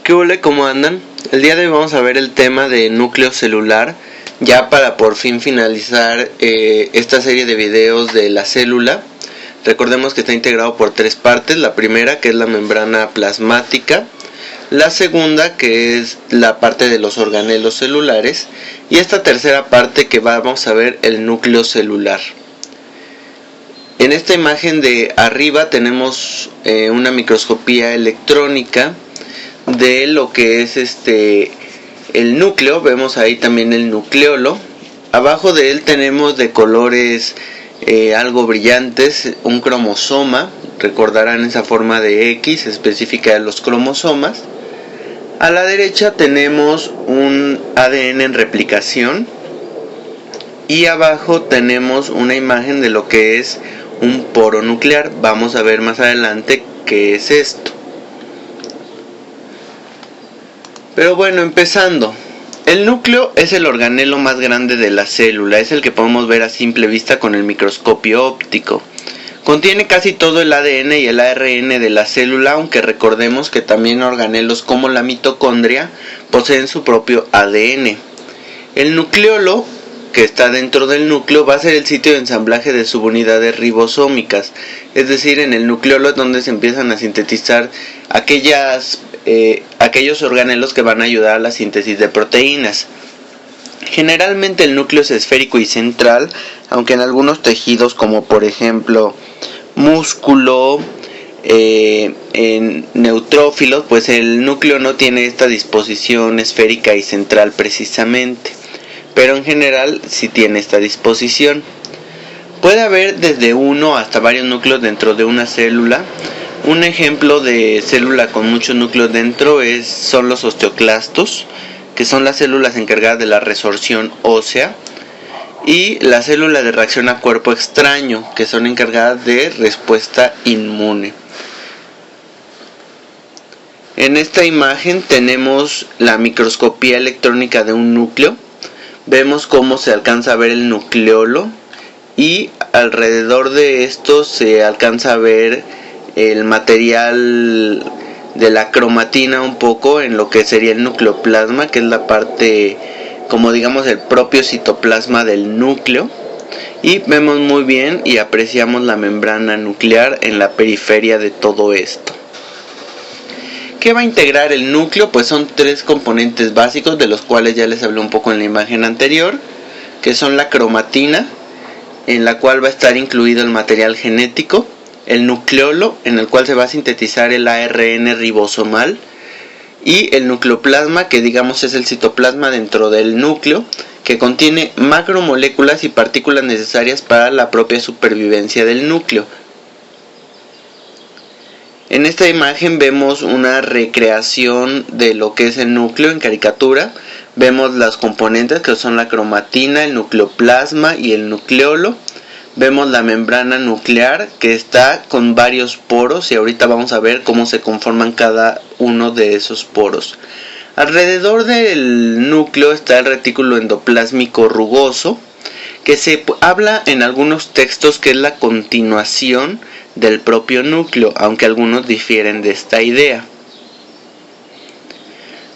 ¿Qué huele? ¿Cómo andan? El día de hoy vamos a ver el tema de núcleo celular, ya para por fin finalizar esta serie de videos de la célula. Recordemos que está integrado por tres partes: la primera, que es la membrana plasmática; la segunda, que es la parte de los organelos celulares; y esta tercera parte, que vamos a ver el núcleo celular. En esta imagen de arriba tenemos una microscopía electrónica de lo que es el núcleo. Vemos ahí también el nucleolo. Abajo de él tenemos de colores algo brillantes un cromosoma. Recordarán esa forma de X específica de los cromosomas. A la derecha tenemos un ADN en replicación, y abajo tenemos una imagen de lo que es un poro nuclear. Vamos a ver más adelante qué es esto. Pero bueno, empezando. El núcleo es el organelo más grande de la célula, es el que podemos ver a simple vista con el microscopio óptico. Contiene casi todo el ADN y el ARN de la célula, aunque recordemos que también organelos como la mitocondria poseen su propio ADN. El nucleolo, que está dentro del núcleo, va a ser el sitio de ensamblaje de subunidades ribosómicas, es decir, en el nucleolo es donde se empiezan a sintetizar aquellos organelos que van a ayudar a la síntesis de proteínas. Generalmente el núcleo es esférico y central, aunque en algunos tejidos, como por ejemplo músculo, en neutrófilos, pues el núcleo no tiene esta disposición esférica y central precisamente, pero en general sí tiene esta disposición. Puede haber desde uno hasta varios núcleos dentro de una célula. Un ejemplo de célula con muchos núcleos dentro son los osteoclastos, que son las células encargadas de la resorción ósea, y las células de reacción a cuerpo extraño, que son encargadas de respuesta inmune. En esta imagen tenemos la microscopía electrónica de un núcleo. Vemos cómo se alcanza a ver el nucleolo, y alrededor de esto se alcanza a ver el material de la cromatina un poco en lo que sería el nucleoplasma, que es la parte, como digamos, el propio citoplasma del núcleo. Y vemos muy bien y apreciamos la membrana nuclear en la periferia de todo esto. ¿Qué va a integrar el núcleo? Pues son tres componentes básicos, de los cuales ya les hablé un poco en la imagen anterior, que son la cromatina, en la cual va a estar incluido el material genético; el nucleolo, en el cual se va a sintetizar el ARN ribosomal; y el nucleoplasma, que digamos es el citoplasma dentro del núcleo, que contiene macromoléculas y partículas necesarias para la propia supervivencia del núcleo. En esta imagen vemos una recreación de lo que es el núcleo en caricatura. Vemos las componentes, que son la cromatina, el nucleoplasma y el nucleolo. Vemos la membrana nuclear, que está con varios poros, y ahorita vamos a ver cómo se conforman cada uno de esos poros. Alrededor del núcleo está el retículo endoplásmico rugoso, que se habla en algunos textos que es la continuación del propio núcleo, aunque algunos difieren de esta idea.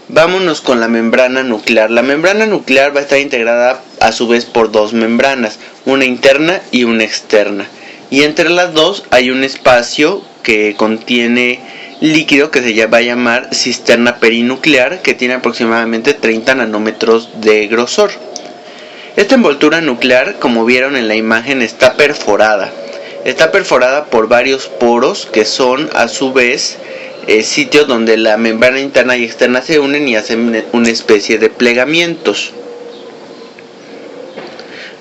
Vámonos con la membrana nuclear. La membrana nuclear va a estar integrada a su vez por dos membranas, una interna y una externa, y entre las dos hay un espacio que contiene líquido que se va a llamar cisterna perinuclear, que tiene aproximadamente 30 nanómetros de grosor. Esta envoltura nuclear, como vieron en la imagen, está perforada por varios poros, que son a su vez sitios donde la membrana interna y externa se unen y hacen una especie de plegamientos.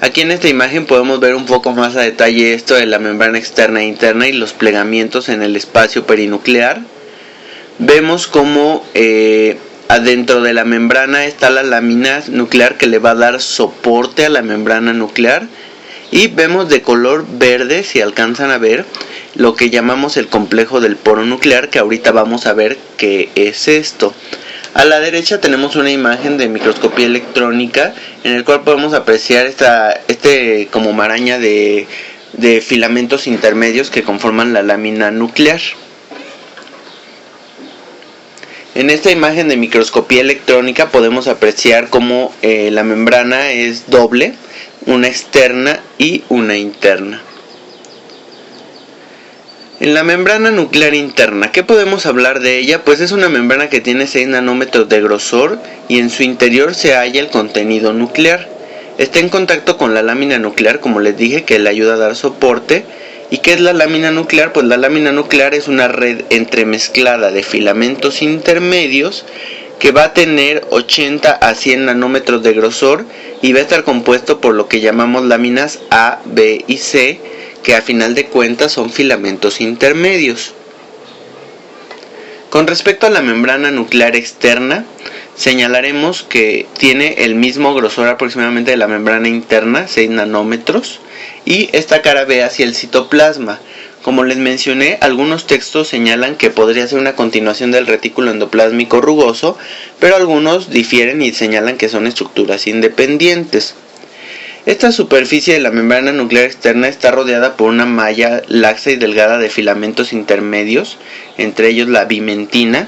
Aquí en esta imagen podemos ver un poco más a detalle esto de la membrana externa e interna y los plegamientos en el espacio perinuclear. Vemos como adentro de la membrana está la lámina nuclear, que le va a dar soporte a la membrana nuclear, y vemos de color verde, si alcanzan a ver, lo que llamamos el complejo del poro nuclear, que ahorita vamos a ver qué es esto. A la derecha tenemos una imagen de microscopía electrónica, en el cual podemos apreciar como maraña de filamentos intermedios que conforman la lámina nuclear. En esta imagen de microscopía electrónica podemos apreciar cómo la membrana es doble, una externa y una interna. En la membrana nuclear interna, ¿qué podemos hablar de ella? Pues es una membrana que tiene 6 nanómetros de grosor y en su interior se halla el contenido nuclear. Está en contacto con la lámina nuclear, como les dije, que le ayuda a dar soporte. ¿Y qué es la lámina nuclear? Pues la lámina nuclear es una red entremezclada de filamentos intermedios que va a tener 80 a 100 nanómetros de grosor y va a estar compuesto por lo que llamamos láminas A, B y C, que a final de cuentas son filamentos intermedios. Con respecto a la membrana nuclear externa, señalaremos que tiene el mismo grosor aproximadamente de la membrana interna, 6 nanómetros, y esta cara ve hacia el citoplasma. Como les mencioné, algunos textos señalan que podría ser una continuación del retículo endoplásmico rugoso, pero algunos difieren y señalan que son estructuras independientes. Esta superficie de la membrana nuclear externa está rodeada por una malla laxa y delgada de filamentos intermedios, entre ellos la bimentina,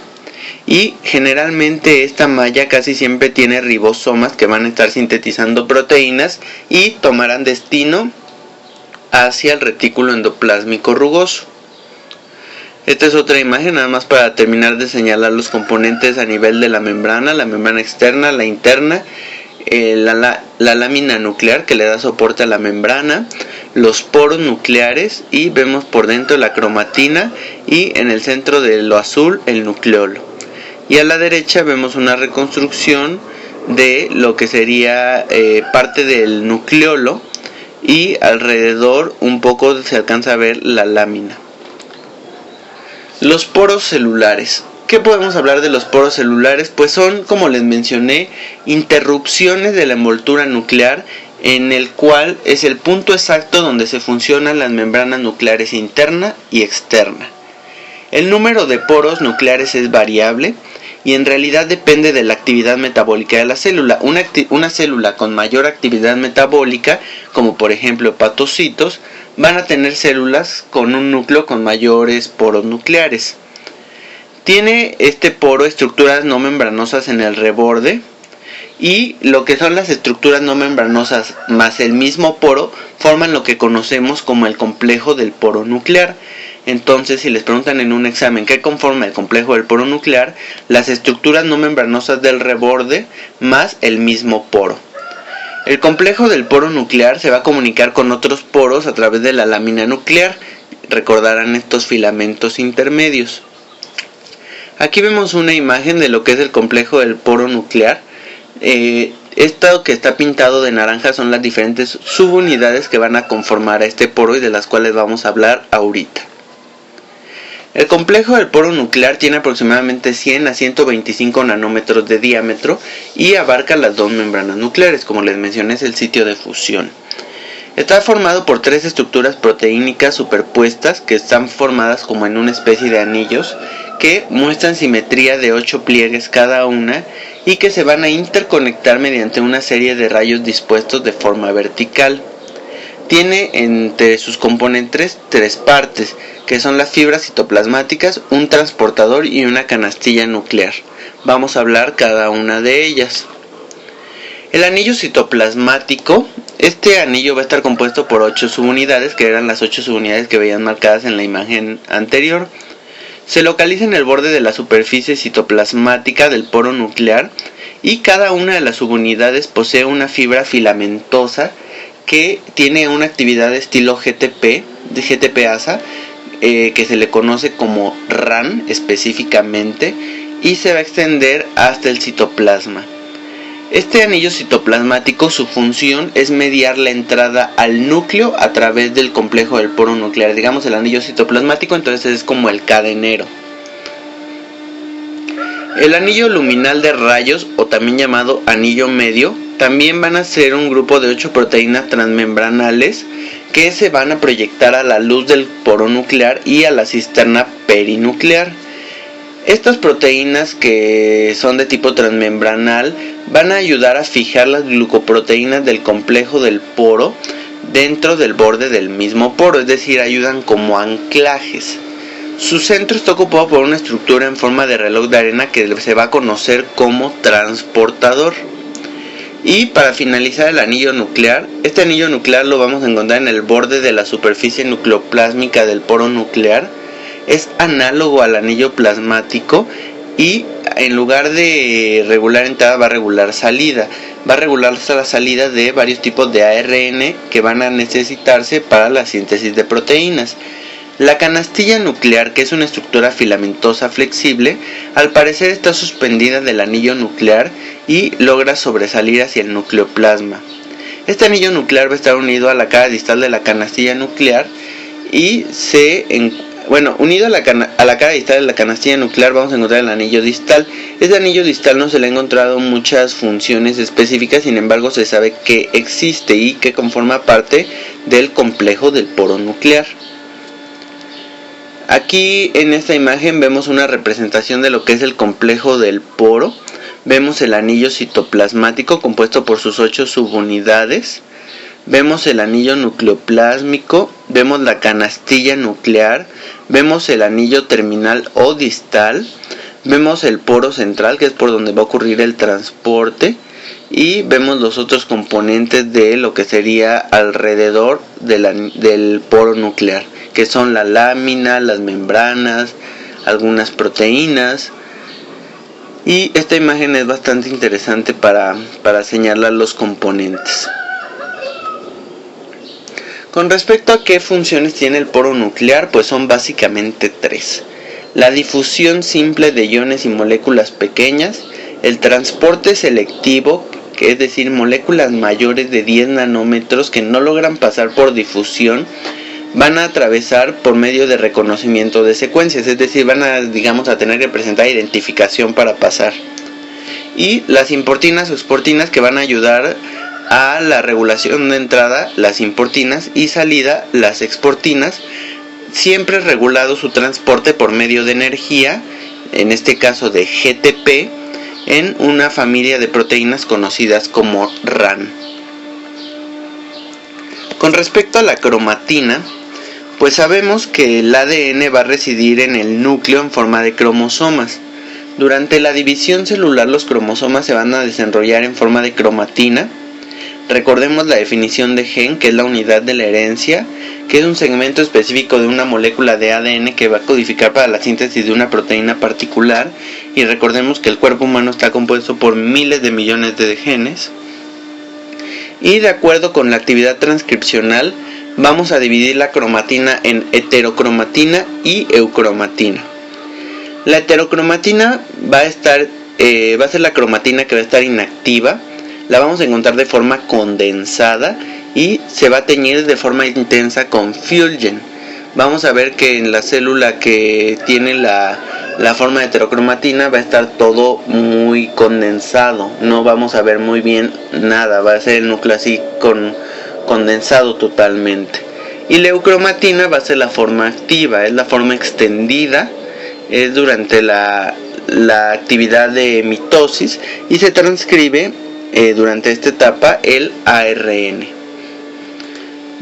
y generalmente esta malla casi siempre tiene ribosomas que van a estar sintetizando proteínas y tomarán destino hacia el retículo endoplásmico rugoso. Esta es otra imagen nada más para terminar de señalar los componentes a nivel de la membrana externa, la interna, la lámina nuclear que le da soporte a la membrana, los poros nucleares y vemos por dentro la cromatina y en el centro de lo azul el nucleolo. Y a la derecha vemos una reconstrucción de lo que sería parte del nucleolo y alrededor un poco se alcanza a ver la lámina. Los poros celulares. ¿Qué podemos hablar de los poros celulares? Pues son, como les mencioné, interrupciones de la envoltura nuclear en el cual es el punto exacto donde se funcionan las membranas nucleares interna y externa. El número de poros nucleares es variable y en realidad depende de la actividad metabólica de la célula. Una célula con mayor actividad metabólica, como por ejemplo hepatocitos, van a tener células con un núcleo con mayores poros nucleares. Tiene este poro estructuras no membranosas en el reborde y lo que son las estructuras no membranosas más el mismo poro forman lo que conocemos como el complejo del poro nuclear. Entonces, si les preguntan en un examen qué conforma el complejo del poro nuclear, las estructuras no membranosas del reborde más el mismo poro. El complejo del poro nuclear se va a comunicar con otros poros a través de la lámina nuclear. Recordarán estos filamentos intermedios. Aquí vemos una imagen de lo que es el complejo del poro nuclear. Esto que está pintado de naranja son las diferentes subunidades que van a conformar a este poro y de las cuales vamos a hablar ahorita. El complejo del poro nuclear tiene aproximadamente 100 a 125 nanómetros de diámetro y abarca las dos membranas nucleares, como les mencioné es el sitio de fusión. Está formado por 3 estructuras proteínicas superpuestas que están formadas como en una especie de anillos que muestran simetría de 8 pliegues cada una y que se van a interconectar mediante una serie de rayos dispuestos de forma vertical. Tiene entre sus componentes 3 partes, que son las fibras citoplasmáticas, un transportador y una canastilla nuclear. Vamos a hablar cada una de ellas. El anillo citoplasmático, este anillo va a estar compuesto por 8 subunidades, que eran las 8 subunidades que veían marcadas en la imagen anterior. Se localiza en el borde de la superficie citoplasmática del poro nuclear y cada una de las subunidades posee una fibra filamentosa que tiene una actividad de estilo GTP-ASA, que se le conoce como RAN específicamente, y se va a extender hasta el citoplasma. Este anillo citoplasmático, su función es mediar la entrada al núcleo a través del complejo del poro nuclear. Digamos el anillo citoplasmático, entonces es como el cadenero. El anillo luminal de rayos, o también llamado anillo medio, también van a ser un grupo de 8 proteínas transmembranales que se van a proyectar a la luz del poro nuclear y a la cisterna perinuclear. Estas proteínas, que son de tipo transmembranal, van a ayudar a fijar las glucoproteínas del complejo del poro dentro del borde del mismo poro, es decir, ayudan como anclajes. Su centro está ocupado por una estructura en forma de reloj de arena que se va a conocer como transportador. Y para finalizar el anillo nuclear, este anillo nuclear lo vamos a encontrar en el borde de la superficie nucleoplásmica del poro nuclear. Es análogo al anillo plasmático y en lugar de regular entrada va a regular salida. Va a regular la salida de varios tipos de ARN que van a necesitarse para la síntesis de proteínas. La canastilla nuclear, que es una estructura filamentosa flexible, al parecer está suspendida del anillo nuclear y logra sobresalir hacia el nucleoplasma. Este anillo nuclear va a estar unido a la cara distal de la canastilla nuclear y unido a la cara distal de la canastilla nuclear vamos a encontrar el anillo distal. Este anillo distal no se le ha encontrado muchas funciones específicas, sin embargo se sabe que existe y que conforma parte del complejo del poro nuclear. Aquí en esta imagen vemos una representación de lo que es el complejo del poro. Vemos el anillo citoplasmático compuesto por sus 8 subunidades. Vemos el anillo nucleoplásmico, vemos la canastilla nuclear, vemos el anillo terminal o distal, vemos el poro central, que es por donde va a ocurrir el transporte, y vemos los otros componentes de lo que sería alrededor del poro nuclear, que son la lámina, las membranas, algunas proteínas. Y esta imagen es bastante interesante para señalar los componentes. Con respecto a qué funciones tiene el poro nuclear, pues son básicamente 3. La difusión simple de iones y moléculas pequeñas, el transporte selectivo, que es decir, moléculas mayores de 10 nanómetros que no logran pasar por difusión, van a atravesar por medio de reconocimiento de secuencias, es decir, van a tener que presentar identificación para pasar. Y las importinas o exportinas, que van a ayudar a la regulación de entrada, las importinas, y salida, las exportinas, siempre regulado su transporte por medio de energía, en este caso de GTP, en una familia de proteínas conocidas como RAN. Con respecto a la cromatina, pues sabemos que el ADN va a residir en el núcleo en forma de cromosomas. Durante la división celular los cromosomas se van a desarrollar en forma de cromatina. Recordemos la definición de gen, que es la unidad de la herencia, que es un segmento específico de una molécula de ADN que va a codificar para la síntesis de una proteína particular. Y recordemos que el cuerpo humano está compuesto por miles de millones de genes. Y de acuerdo con la actividad transcripcional, vamos a dividir la cromatina en heterocromatina y eucromatina. La heterocromatina va a ser la cromatina que va a estar inactiva. La vamos a encontrar de forma condensada y se va a teñir de forma intensa con Fulgen. Vamos a ver que en la célula que tiene la forma de heterocromatina va a estar todo muy condensado. No vamos a ver muy bien nada, va a ser el núcleo así condensado totalmente. Y la eucromatina va a ser la forma activa, es la forma extendida, es durante la actividad de mitosis y se transcribe durante esta etapa el ARN.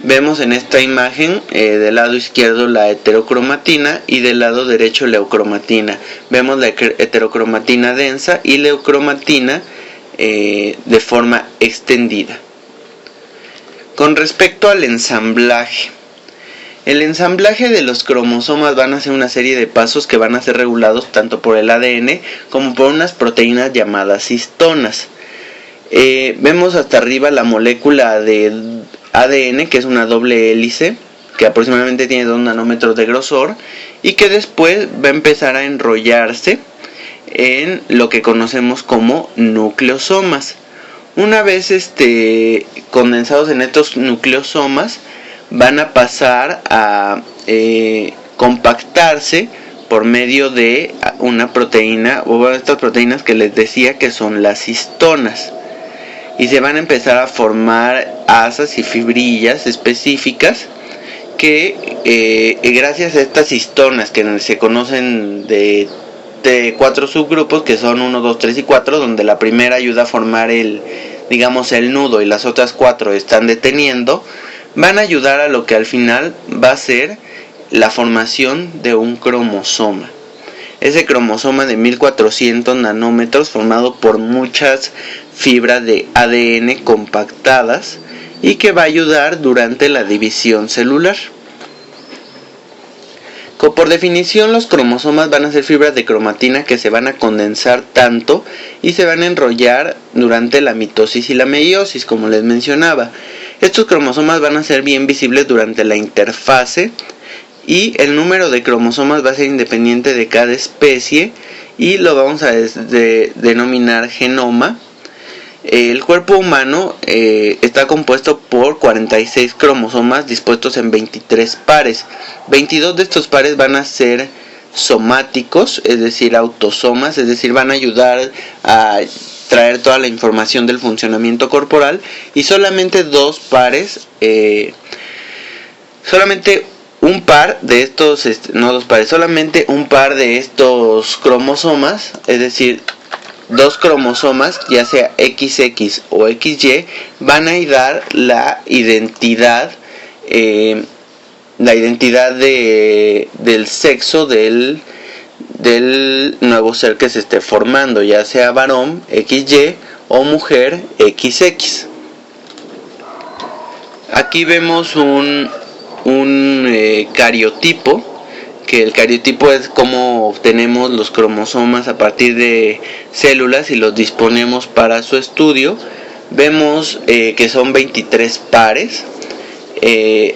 Vemos en esta imagen del lado izquierdo la heterocromatina y del lado derecho la eucromatina. Vemos la heterocromatina densa y la eucromatina de forma extendida. Con respecto al ensamblaje, el ensamblaje de los cromosomas van a ser una serie de pasos que van a ser regulados tanto por el ADN como por unas proteínas llamadas histonas. Vemos hasta arriba la molécula de ADN, que es una doble hélice que aproximadamente tiene 2 nanómetros de grosor y que después va a empezar a enrollarse en lo que conocemos como nucleosomas. Una vez condensados en estos nucleosomas, van a pasar a compactarse por medio de una proteína, o estas proteínas que les decía que son las histonas, y se van a empezar a formar asas y fibrillas específicas que gracias a estas histonas, que se conocen de 4 subgrupos, que son 1, 2, 3 y 4, donde la primera ayuda a formar el nudo y las otras 4 están deteniendo, van a ayudar a lo que al final va a ser la formación de un cromosoma. Ese cromosoma de 1400 nanómetros formado por muchas fibras de ADN compactadas y que va a ayudar durante la división celular. Por definición, los cromosomas van a ser fibras de cromatina que se van a condensar tanto y se van a enrollar durante la mitosis y la meiosis, como les mencionaba. Estos cromosomas van a ser bien visibles durante la interfase y el número de cromosomas va a ser independiente de cada especie y lo vamos a denominar genoma. El cuerpo humano está compuesto por 46 cromosomas dispuestos en 23 pares. 22 de estos pares van a ser somáticos, es decir, autosomas, es decir, van a ayudar a traer toda la información del funcionamiento corporal, y solamente solamente un par de estos cromosomas, es decir, dos cromosomas, ya sea XX o XY, van a dar la identidad del sexo del nuevo ser que se esté formando, ya sea varón XY o mujer XX. Aquí vemos un cariotipo, que el cariotipo es cómo obtenemos los cromosomas a partir de células y los disponemos para su estudio. Vemos que son 23 pares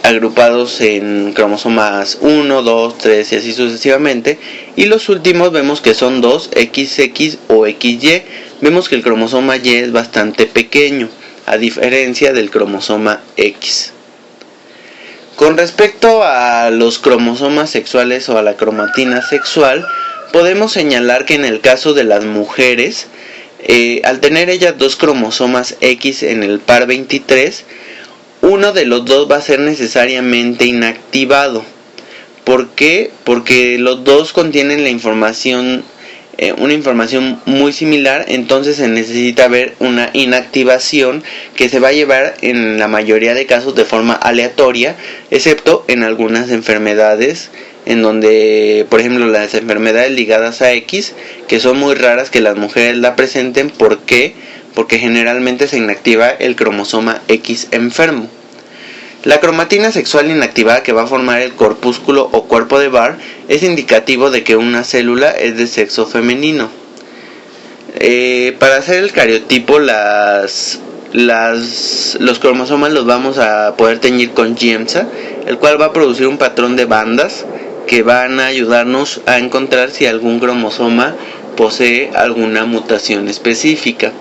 agrupados en cromosomas 1, 2, 3 y así sucesivamente, y los últimos vemos que son 2, XX o XY. Vemos que el cromosoma Y es bastante pequeño, a diferencia del cromosoma X. Con respecto a los cromosomas sexuales o a la cromatina sexual, podemos señalar que en el caso de las mujeres, al tener ellas dos cromosomas X en el par 23, uno de los dos va a ser necesariamente inactivado. ¿Por qué? Porque los dos contienen la información, una información muy similar, entonces se necesita ver una inactivación que se va a llevar en la mayoría de casos de forma aleatoria, excepto en algunas enfermedades en donde, por ejemplo, las enfermedades ligadas a X, que son muy raras que las mujeres la presenten. ¿Por qué? Porque generalmente se inactiva el cromosoma X enfermo. La cromatina sexual inactivada, que va a formar el corpúsculo o cuerpo de Barr, es indicativo de que una célula es de sexo femenino. Para hacer el cariotipo, los cromosomas los vamos a poder teñir con Giemsa, el cual va a producir un patrón de bandas que van a ayudarnos a encontrar si algún cromosoma posee alguna mutación específica.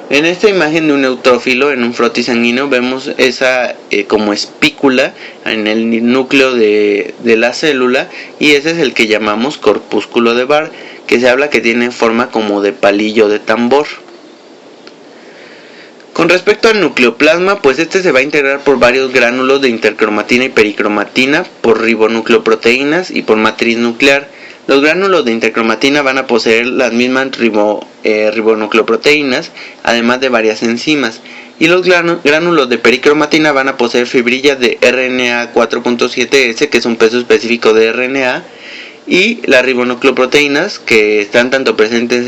En esta imagen de un neutrófilo en un frotis sanguíneo vemos esa como espícula en el núcleo de la célula, y ese es el que llamamos corpúsculo de Barr, que se habla que tiene forma como de palillo de tambor. Con respecto al nucleoplasma, pues este se va a integrar por varios gránulos de intercromatina y pericromatina, por ribonucleoproteínas y por matriz nuclear. Los gránulos de intercromatina van a poseer las mismas ribonucleoproteínas, además de varias enzimas, y los gránulos de pericromatina van a poseer fibrillas de RNA 4.7S, que es un peso específico de RNA, y las ribonucleoproteínas, que están tanto presentes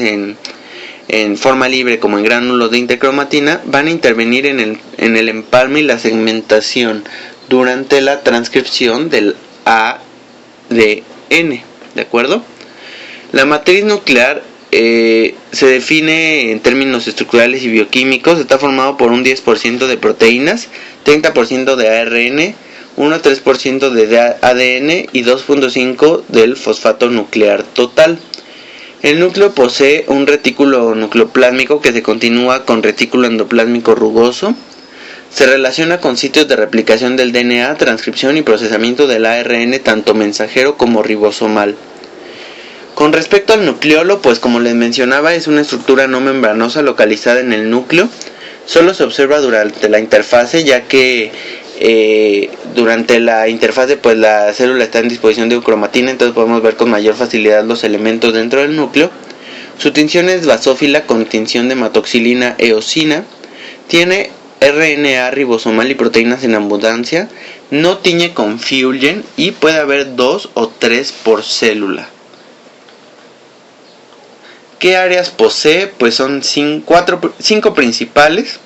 en forma libre como en gránulos de intercromatina, van a intervenir en el empalme y la segmentación durante la transcripción del ADN. ¿De acuerdo? La matriz nuclear se define en términos estructurales y bioquímicos. Está formado por un 10% de proteínas, 30% de ARN, 1,3% de ADN y 2,5% del fosfato nuclear total. El núcleo posee un retículo nucleoplásmico que se continúa con retículo endoplásmico rugoso. Se relaciona con sitios de replicación del DNA, transcripción y procesamiento del ARN, tanto mensajero como ribosomal. Con respecto al nucleolo, pues como les mencionaba, es una estructura no membranosa localizada en el núcleo. Solo se observa durante la interfase, ya que durante la interfase pues la célula está en disposición de eucromatina, entonces podemos ver con mayor facilidad los elementos dentro del núcleo. Su tinción es basófila con tinción de hematoxilina eosina. Tiene RNA ribosomal y proteínas en abundancia, no tiñe con Fusion y puede haber 2 o 3 por célula. ¿Qué áreas posee? Pues son 5 principales,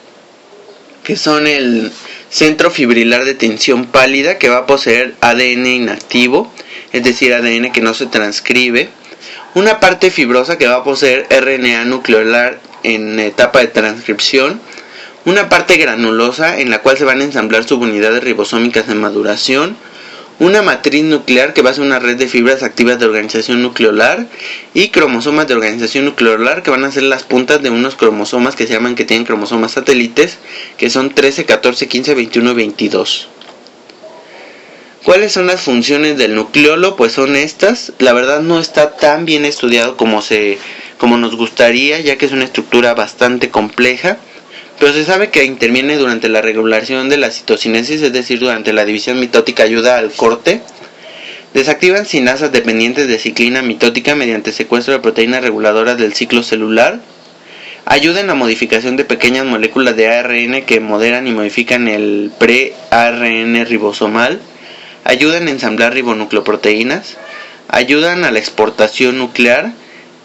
que son el centro fibrilar de tensión pálida, que va a poseer ADN inactivo, es decir, ADN que no se transcribe. Una parte fibrosa que va a poseer RNA nucleolar en etapa de transcripción. Una parte granulosa en la cual se van a ensamblar subunidades ribosómicas en maduración. Una matriz nuclear que va a ser una red de fibras activas de organización nucleolar. Y cromosomas de organización nucleolar que van a ser las puntas de unos cromosomas que se llaman, que tienen cromosomas satélites, que son 13, 14, 15, 21 y 22. ¿Cuáles son las funciones del nucleolo? Pues son estas. La verdad no está tan bien estudiado como nos gustaría, ya que es una estructura bastante compleja. Pero se sabe que interviene durante la regulación de la citocinesis, es decir, durante la división mitótica, ayuda al corte. Desactivan sinasas dependientes de ciclina mitótica mediante secuestro de proteínas reguladoras del ciclo celular. Ayudan a la modificación de pequeñas moléculas de ARN que moderan y modifican el pre-ARN ribosomal. Ayudan a ensamblar ribonucleoproteínas. Ayudan a la exportación nuclear.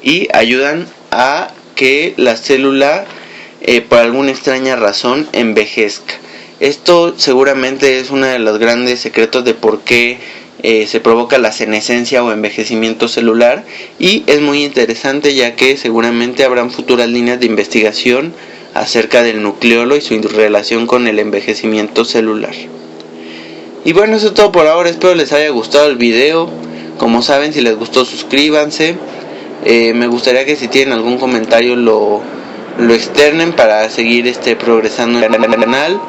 Y ayudan a que la célula, por alguna extraña razón, envejezca. Esto seguramente es uno de los grandes secretos de por qué se provoca la senescencia o envejecimiento celular, y es muy interesante, ya que seguramente habrán futuras líneas de investigación acerca del nucleolo y su relación con el envejecimiento celular. Y bueno, eso es todo por ahora. Espero les haya gustado el video. Como saben, si les gustó, suscríbanse. Me gustaría que si tienen algún comentario lo externen para seguir progresando en el canal.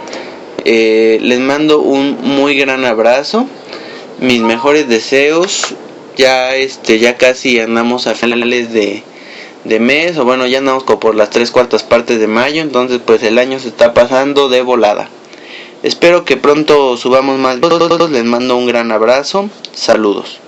Les mando un muy gran abrazo, mis mejores deseos. Ya casi andamos a finales de mes, o bueno, ya andamos como por las 3/4 partes de mayo, entonces pues el año se está pasando de volada. Espero que pronto subamos más videos. Les mando un gran abrazo, saludos.